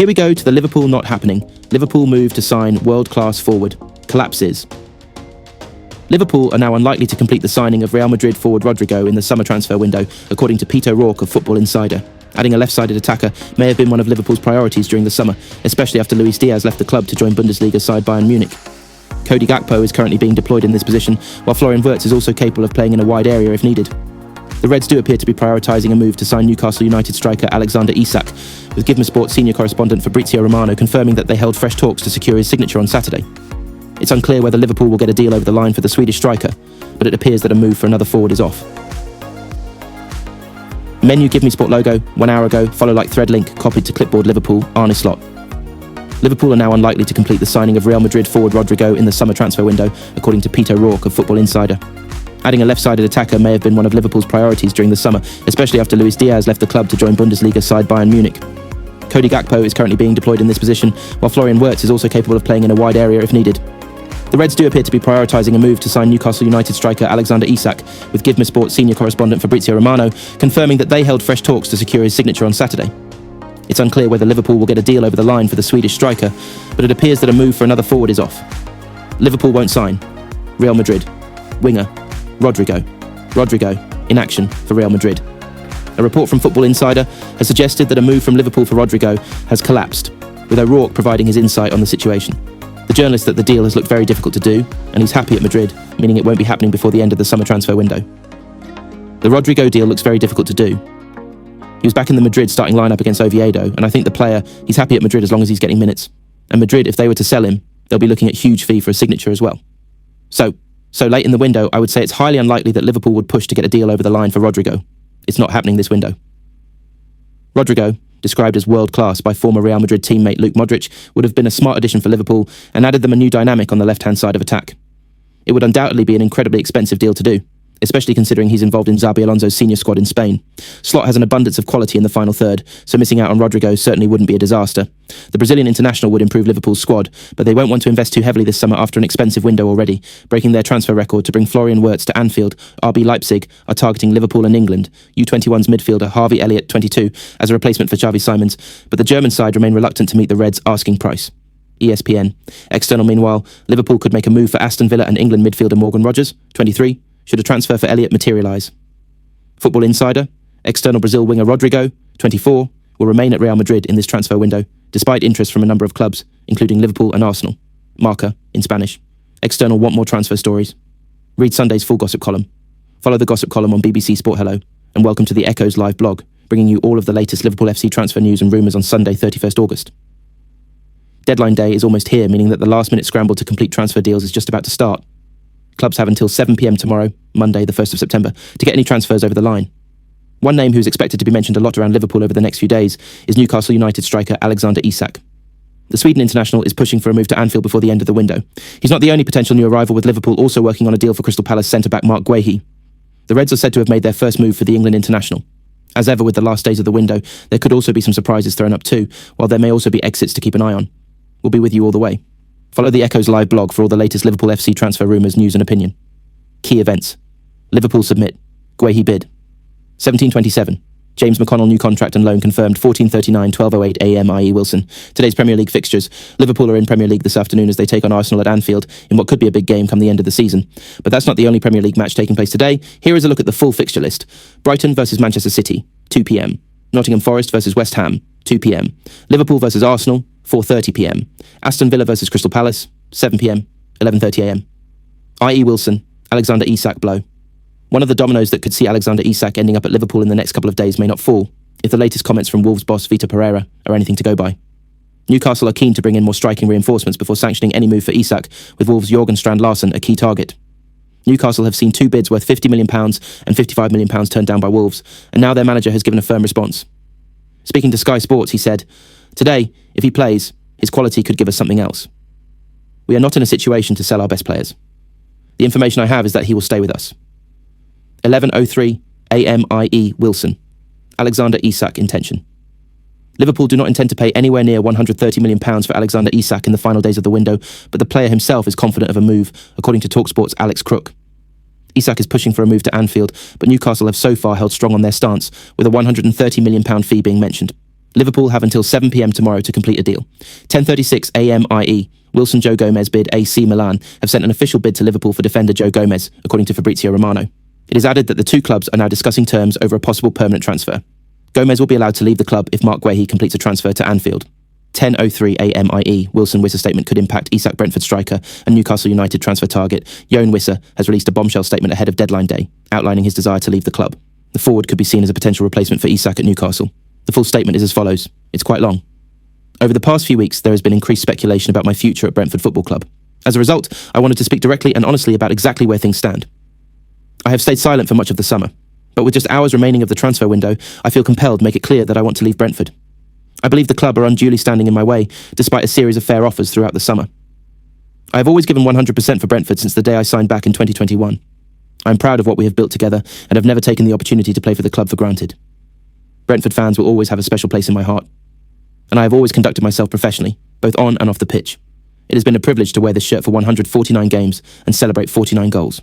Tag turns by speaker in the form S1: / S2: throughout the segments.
S1: Here we go to the Liverpool not happening. Liverpool move to sign world-class forward. Collapses. Liverpool are now unlikely to complete the signing of Real Madrid forward Rodrigo in the summer transfer window, according to Peter O'Rourke of Football Insider. Adding a left-sided attacker may have been one of Liverpool's priorities during the summer, especially after Luis Diaz left the club to join Bundesliga side Bayern Munich. Cody Gakpo is currently being deployed in this position, while Florian Wirtz is also capable of playing in a wide area if needed. The Reds do appear to be prioritising a move to sign Newcastle United striker Andaxendsake, with Givmesport senior correspondent Fabrizio Romano confirming that they held fresh talks to secure his signature on Saturday. It's unclear whether Liverpool will get a deal over the line for the Swedish striker, but it appears that a move for another forward is off. Menu Givmesport logo, 1 hour ago, follow like thread link, copied to clipboard Liverpool, Arne Slot. Liverpool are now unlikely to complete the signing of Real Madrid forward Rodrigo in the summer transfer window, according to Peter O'Rourke of Football Insider. Adding a left-sided attacker may have been one of Liverpool's priorities during the summer, especially after Luis Diaz left the club to join Bundesliga side Bayern Munich. Cody Gakpo is currently being deployed in this position, while Florian Wirtz is also capable of playing in a wide area if needed. The Reds do appear to be prioritising a move to sign Newcastle United striker Andaxendsake, with Givmesport senior correspondent Fabrizio Romano confirming that they held fresh talks to secure his signature on Saturday. It's unclear whether Liverpool will get a deal over the line for the Swedish striker, but it appears that a move for another forward is off. Liverpool won't sign. Real Madrid. Winger. Rodrigo in action for Real Madrid. A report from Football Insider has suggested that a move from Liverpool for Rodrigo has collapsed, with O'Rourke providing his insight on the situation. The journalist that the deal has looked very difficult to do, and he's happy at Madrid, meaning it won't be happening before the end of the summer transfer window. The Rodrigo deal looks very difficult to do. He was back in the Madrid starting lineup against Oviedo, and I think the player, he's happy at Madrid as long as he's getting minutes. And Madrid, if they were to sell him, they'll be looking at huge fee for a signature as well. So late in the window, I would say it's highly unlikely that Liverpool would push to get a deal over the line for Rodrigo. It's not happening this window. Rodrigo, described as world-class by former Real Madrid teammate Luka Modric, would have been a smart addition for Liverpool and added them a new dynamic on the left-hand side of attack. It would undoubtedly be an incredibly expensive deal to do, especially considering he's involved in Xabi Alonso's senior squad in Spain. Slot has an abundance of quality in the final third, so missing out on Rodrigo certainly wouldn't be a disaster. The Brazilian international would improve Liverpool's squad, but they won't want to invest too heavily this summer after an expensive window already, breaking their transfer record to bring Florian Wirtz to Anfield. RB Leipzig are targeting Liverpool and England, U21's midfielder Harvey Elliott, 22, as a replacement for Xavi Simons, but the German side remain reluctant to meet the Reds' asking price. ESPN. External meanwhile, Liverpool could make a move for Aston Villa and England midfielder Morgan Rogers, 23, should a transfer for Elliott materialise. Football Insider. External Brazil winger Rodrigo, 24, will remain at Real Madrid in this transfer window, despite interest from a number of clubs, including Liverpool and Arsenal. Marca, in Spanish. External want more transfer stories. Read Sunday's full gossip column. Follow the gossip column on BBC Sport Hello, and welcome to the Echo's live blog, bringing you all of the latest Liverpool FC transfer news and rumours on Sunday, 31st August. Deadline day is almost here, meaning that the last-minute scramble to complete transfer deals is just about to start. Clubs have until 7 p.m. tomorrow, Monday, the 1st of September, to get any transfers over the line. One name who's expected to be mentioned a lot around Liverpool over the next few days is Newcastle United striker Andaxendsake. The Sweden international is pushing for a move to Anfield before the end of the window. He's not the only potential new arrival, with Liverpool also working on a deal for Crystal Palace centre-back Mark Guehi. The Reds are said to have made their first move for the England international. As ever with the last days of the window, there could also be some surprises thrown up too, while there may also be exits to keep an eye on. We'll be with you all the way. Follow the Echo's live blog for all the latest Liverpool FC transfer rumours, news and opinion. Key events. Liverpool submit. Guehi bid. 17:27. James McConnell new contract and loan confirmed 14:39, 12:08 AM IE Wilson. Today's Premier League fixtures. Liverpool are in Premier League this afternoon as they take on Arsenal at Anfield in what could be a big game come the end of the season. But that's not the only Premier League match taking place today. Here is a look at the full fixture list. Brighton versus Manchester City, 2 p.m. Nottingham Forest versus West Ham, 2 p.m. Liverpool versus Arsenal, 4:30 p.m. Aston Villa versus Crystal Palace, 7 p.m, 11:30 a.m. IE Wilson, Andaxendsake blow. One of the dominoes that could see Andaxendsake ending up at Liverpool in the next couple of days may not fall, if the latest comments from Wolves boss Vitor Pereira are anything to go by. Newcastle are keen to bring in more striking reinforcements before sanctioning any move for Isak, with Wolves' Jorgen Strand-Larsen a key target. Newcastle have seen two bids worth £50 million and £55 million turned down by Wolves, and now their manager has given a firm response. Speaking to Sky Sports, he said, "Today, if he plays, his quality could give us something else. We are not in a situation to sell our best players. The information I have is that he will stay with us." 11:03 AMIE Wilson. Andaxendsake intention. Liverpool do not intend to pay anywhere near £130 million for Andaxendsake in the final days of the window, but the player himself is confident of a move, according to TalkSport's Alex Crook. Isak is pushing for a move to Anfield, but Newcastle have so far held strong on their stance, with a £130 million fee being mentioned. Liverpool have until 7 p.m. tomorrow to complete a deal. 10:36 a.m. IE. Wilson Joe Gomez bid AC Milan have sent an official bid to Liverpool for defender Joe Gomez, according to Fabrizio Romano. It is added that the two clubs are now discussing terms over a possible permanent transfer. Gomez will be allowed to leave the club if Mark Guehi completes a transfer to Anfield. 10:03 a.m. IE. Wilson Wissa's statement could impact Isak Brentford striker and Newcastle United transfer target Jon Wissa has released a bombshell statement ahead of deadline day, outlining his desire to leave the club. The forward could be seen as a potential replacement for Isak at Newcastle. The full statement is as follows. It's quite long. Over the past few weeks, there has been increased speculation about my future at Brentford Football Club. As a result, I wanted to speak directly and honestly about exactly where things stand. I have stayed silent for much of the summer, but with just hours remaining of the transfer window, I feel compelled to make it clear that I want to leave Brentford. I believe the club are unduly standing in my way, despite a series of fair offers throughout the summer. I have always given 100% for Brentford since the day I signed back in 2021. I am proud of what we have built together and have never taken the opportunity to play for the club for granted. Brentford fans will always have a special place in my heart, and I have always conducted myself professionally, both on and off the pitch. It has been a privilege to wear this shirt for 149 games and celebrate 49 goals.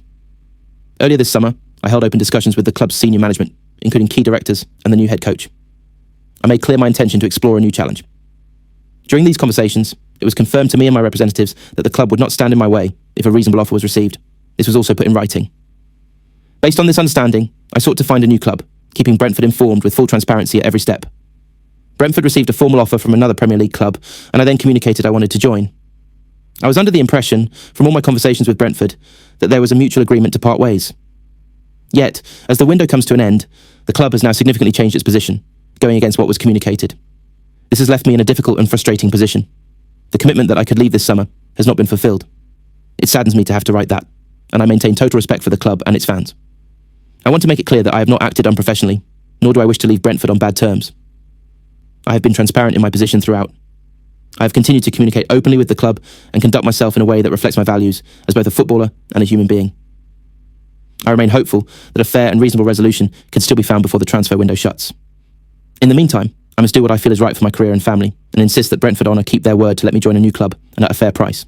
S1: Earlier this summer, I held open discussions with the club's senior management, including key directors and the new head coach. I made clear my intention to explore a new challenge. During these conversations, it was confirmed to me and my representatives that the club would not stand in my way if a reasonable offer was received. This was also put in writing. Based on this understanding, I sought to find a new club, keeping Brentford informed with full transparency at every step. Brentford received a formal offer from another Premier League club, and I then communicated I wanted to join. I was under the impression, from all my conversations with Brentford, that there was a mutual agreement to part ways. Yet, as the window comes to an end, the club has now significantly changed its position, going against what was communicated. This has left me in a difficult and frustrating position. The commitment that I could leave this summer has not been fulfilled. It saddens me to have to write that, and I maintain total respect for the club and its fans. I want to make it clear that I have not acted unprofessionally, nor do I wish to leave Brentford on bad terms. I have been transparent in my position throughout. I have continued to communicate openly with the club and conduct myself in a way that reflects my values as both a footballer and a human being. I remain hopeful that a fair and reasonable resolution can still be found before the transfer window shuts. In the meantime, I must do what I feel is right for my career and family, and insist that Brentford Honour keep their word to let me join a new club and at a fair price.